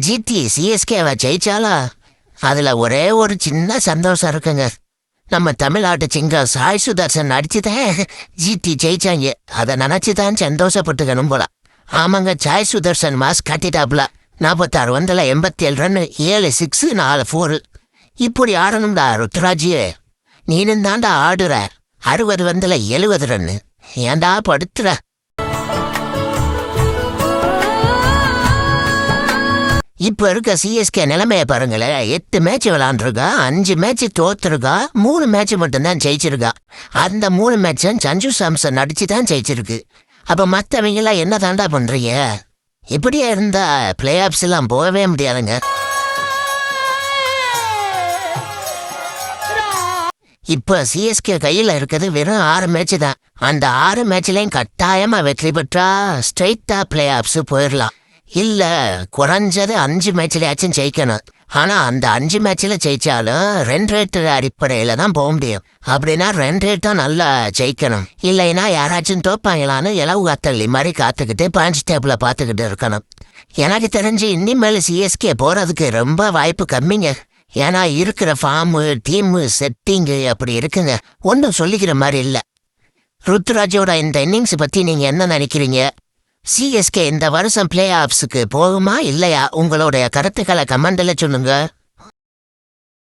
GT சிஎஸ்கேவை ஜெயிச்சாலா அதுல ஒரே ஒரு சின்ன சந்தோஷம் இருக்குங்க. நம்ம தமிழ்நாட்டு சிங்கர் சாய் சுதர்சன் அடிச்சுதான் ஜிடி ஜெயிச்சாங்க. அதை நினைச்சுதான் சந்தோஷப்பட்டுக்கணும் போல. ஆமாங்க, சாய் சுதர்சன் மாஸ் கட்டிட்டாப்ல. 46 பந்தில் 87 ரன், 7 6 4 4. இப்படி ஆடணும்டா ருத்ராஜியே. நீனும் தாண்டா ஆடுற. 60 பந்தில் 70 ரன். ஏண்டா படுத்துற? இப்ப இருக்க சிஎஸ்கே நிலைமைய பாருங்களேன். 8 மேட்ச் விளாண்டுருக்கா, 5 மேட்ச் தோத்துருக்கா, 3 மேட்ச் மட்டும்தான் ஜெயிச்சிருக்கா. அந்த 3 மேட்சும் சஞ்சு சாம்சன் அடிச்சுதான் ஜெயிச்சிருக்கு. அப்ப மற்றவங்க எல்லாம் என்ன தாண்டா பண்றீங்க? இப்படியே இருந்தா பிளே ஆப்ஸ் எல்லாம் போகவே முடியாதுங்க. இப்ப சிஎஸ்கே கையில இருக்கிறது வெறும் 6 மேட்ச் தான். அந்த 6 மேட்ச்லயும் கட்டாயமா வெற்றி பெற்றா ஸ்ட்ரெயிட்டா பிளே ஆப்ஸ் போயிடலாம். இல்ல குறைஞ்சது 5 மேட்ச்லயாச்சும் ஜெயிக்கணும். ஆனா அந்த 5 மேட்ச்ல ஜெயிச்சாலும் ரன் ரேட் அடிப்படையில தான் போக முடியும். அப்படின்னா ரன் ரேட்டும் நல்லா ஜெயிக்கணும். இல்லைன்னா யாராச்சும் தோப்பாங்களான்னு இலவு காத்தள்ளி மாதிரி காத்துக்கிட்டு பாயிண்ட்ஸ் டேபிள பாத்துக்கிட்டு இருக்கணும். எனக்கு தெரிஞ்சு இனிமேல் சிஎஸ்கே போறதுக்கு ரொம்ப வாய்ப்பு கம்மிங்க. ஏன்னா இருக்கிற ஃபார்மு, டீமு, செட்டிங்கு அப்படி இருக்குங்க. ஒன்றும் சொல்லிக்கிற மாதிரி இல்லை. ருத்ராஜோட இந்த இன்னிங்ஸ் பத்தி நீங்க என்ன நினைக்கிறீங்க? சிஎஸ்கே இந்த வருஷம் பிளே ஆஃப்ஸுக்கு போகுமா இல்லையா? உங்களுடைய கருத்துக்களை கமெண்ட்ல சொல்லுங்க.